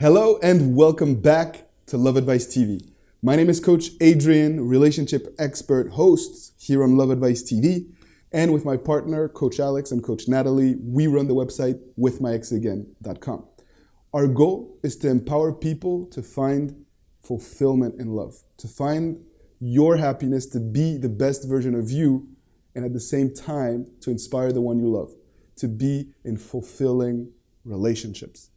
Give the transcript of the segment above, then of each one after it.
Hello and welcome back to Love Advice TV. My name is Coach Adrian, relationship expert host here on Love Advice TV. And with my partner, Coach Alex and Coach Natalie, we run the website withmyexagain.com. Our goal is to empower people to find fulfillment in love, to find your happiness, to be the best version of you, and at the same time, to inspire the one you love, to be in fulfilling relationships.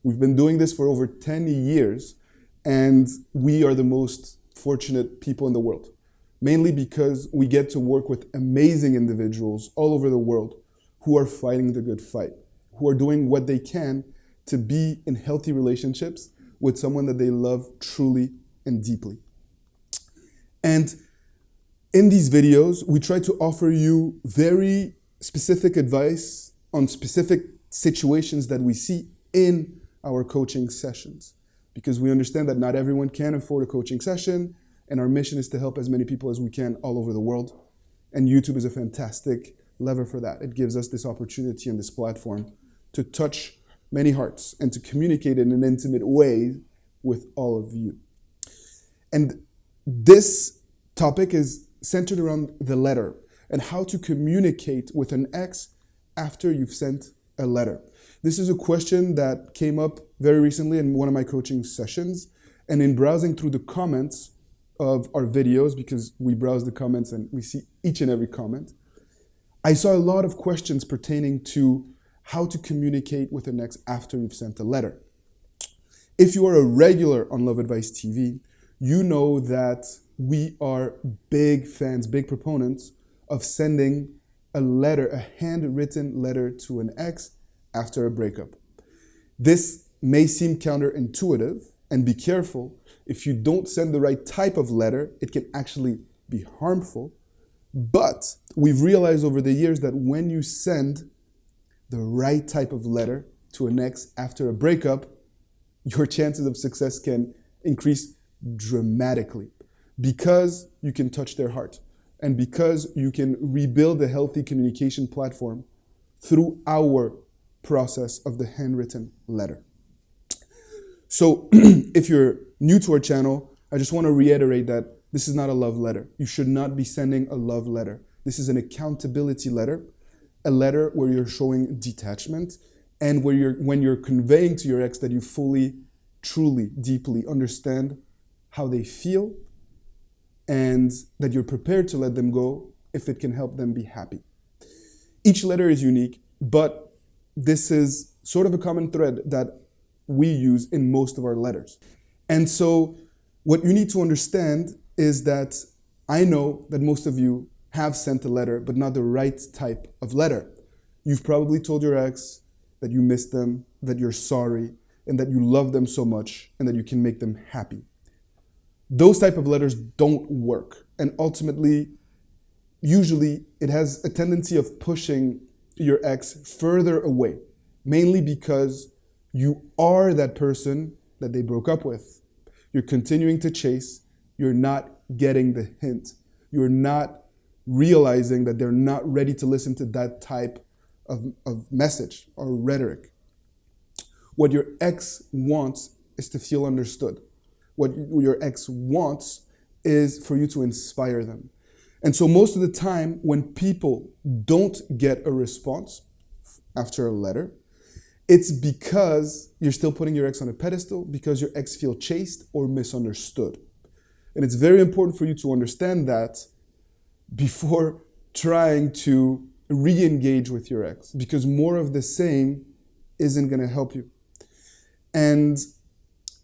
We've been doing this for over 10 years, and we are the most fortunate people in the world, mainly because we get to work with amazing individuals all over the world who are fighting the good fight, who are doing what they can to be in healthy relationships with someone that they love truly and deeply. And in these videos, we try to offer you very specific advice on specific situations that we see in our coaching sessions, because we understand that not everyone can afford a coaching session, and our mission is to help as many people as we can all over the world. And YouTube is a fantastic lever for that. It gives us this opportunity and this platform to touch many hearts and to communicate in an intimate way with all of you. And this topic is centered around the letter and how to communicate with an ex after you've sent a letter. This is a question that came up very recently in one of my coaching sessions, and in browsing through the comments of our videos, because we browse the comments and we see each and every comment, I saw a lot of questions pertaining to how to communicate with an ex after you've sent a letter. If you are a regular on Love Advice TV, you know that we are big fans, big proponents of sending a letter, a handwritten letter to an ex after a breakup. This may seem counterintuitive, and be careful. If you don't send the right type of letter, it can actually be harmful. But we've realized over the years that when you send the right type of letter to an ex after a breakup, your chances of success can increase dramatically, because you can touch their heart and because you can rebuild a healthy communication platform through our process of the handwritten letter. So if you're new to our channel, I just want to reiterate that this is not a love letter. You should not be sending a love letter. This is an accountability letter, a letter where you're showing detachment and where when you're conveying to your ex that you fully, truly, deeply understand how they feel and that you're prepared to let them go if it can help them be happy. Each letter is unique, but this is sort of a common thread that we use in most of our letters. And so what you need to understand is that I know that most of you have sent a letter, but not the right type of letter. You've probably told your ex that you miss them, that you're sorry, and that you love them so much, and that you can make them happy. Those type of letters don't work. And ultimately, usually it has a tendency of pushing your ex further away, mainly because you are that person that they broke up with. You're continuing to chase. You're not getting the hint. You're not realizing that they're not ready to listen to that type of message or rhetoric. What your ex wants is to feel understood. What your ex wants is for you to inspire them. And so most of the time when people don't get a response after a letter, it's because you're still putting your ex on a pedestal, because your ex feels chased or misunderstood. And it's very important for you to understand that before trying to re-engage with your ex, because more of the same isn't going to help you. And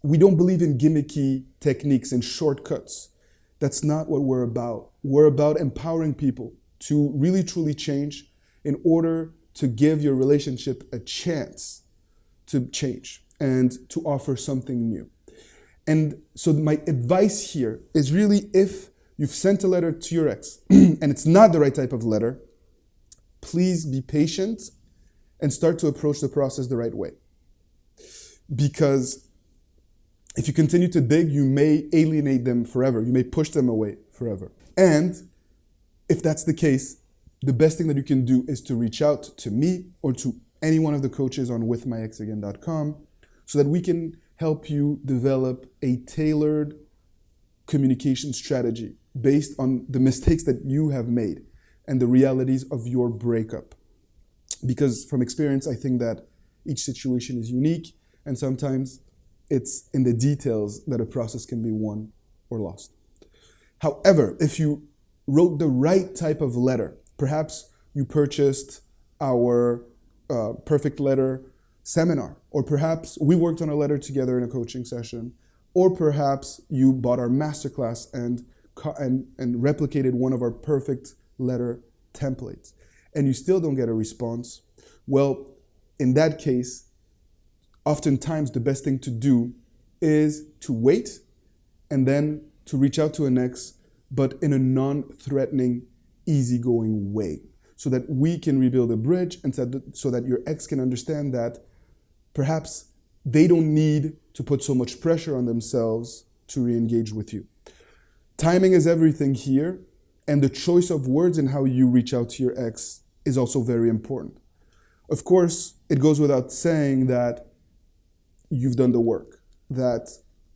we don't believe in gimmicky techniques and shortcuts. That's not what we're about. We're about empowering people to really truly change in order to give your relationship a chance to change and to offer something new. And so my advice here is really, if you've sent a letter to your ex and it's not the right type of letter, please be patient and start to approach the process the right way. Because if you continue to dig, you may alienate them forever. You may push them away forever. And if that's the case, the best thing that you can do is to reach out to me or to any one of the coaches on withmyexagain.com so that we can help you develop a tailored communication strategy based on the mistakes that you have made and the realities of your breakup. Because from experience, I think that each situation is unique, and sometimes it's in the details that a process can be won or lost. However, if you wrote the right type of letter, perhaps you purchased our Perfect Letter seminar, or perhaps we worked on a letter together in a coaching session, or perhaps you bought our masterclass and replicated one of our Perfect Letter templates, and you still don't get a response. Well, in that case, oftentimes the best thing to do is to wait and then to reach out to an ex, but in a non-threatening, easygoing way, so that we can rebuild a bridge and so that your ex can understand that perhaps they don't need to put so much pressure on themselves to re-engage with you. Timing is everything here, and the choice of words and how you reach out to your ex is also very important. Of course, it goes without saying that you've done the work, that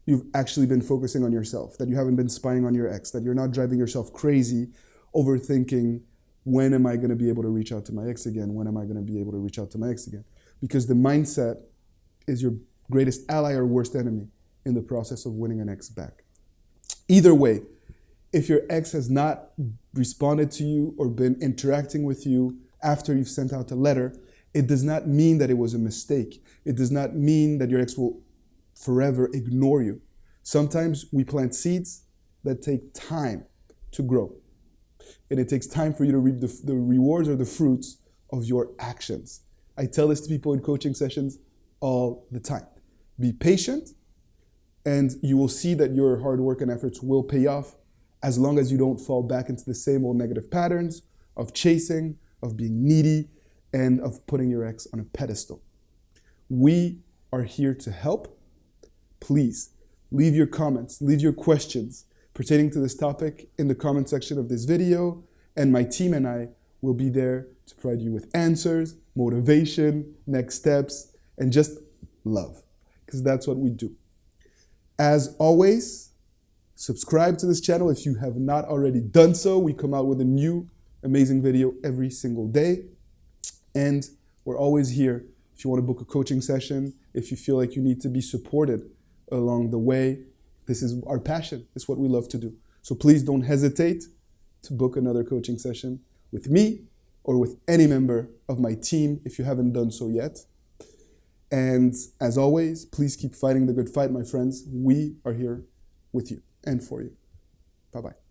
you've actually been focusing on yourself, that you haven't been spying on your ex, that you're not driving yourself crazy, overthinking, when am I going to be able to reach out to my ex again? When am I going to be able to reach out to my ex again? Because the mindset is your greatest ally or worst enemy in the process of winning an ex back. Either way, if your ex has not responded to you or been interacting with you after you've sent out a letter, it does not mean that it was a mistake. It does not mean that your ex will forever ignore you. Sometimes we plant seeds that take time to grow. And it takes time for you to reap the rewards or the fruits of your actions. I tell this to people in coaching sessions all the time. Be patient, and you will see that your hard work and efforts will pay off as long as you don't fall back into the same old negative patterns of chasing, of being needy, and of putting your ex on a pedestal. We are here to help. Please leave your comments, leave your questions pertaining to this topic in the comment section of this video, and my team and I will be there to provide you with answers, motivation, next steps, and just love, because that's what we do. As always, subscribe to this channel if you have not already done so. We come out with a new amazing video every single day, and we're always here if you want to book a coaching session, if you feel like you need to be supported along the way. This is our passion. It's what we love to do. So please don't hesitate to book another coaching session with me or with any member of my team if you haven't done so yet. And as always, please keep fighting the good fight, my friends. We are here with you and for you. Bye-bye.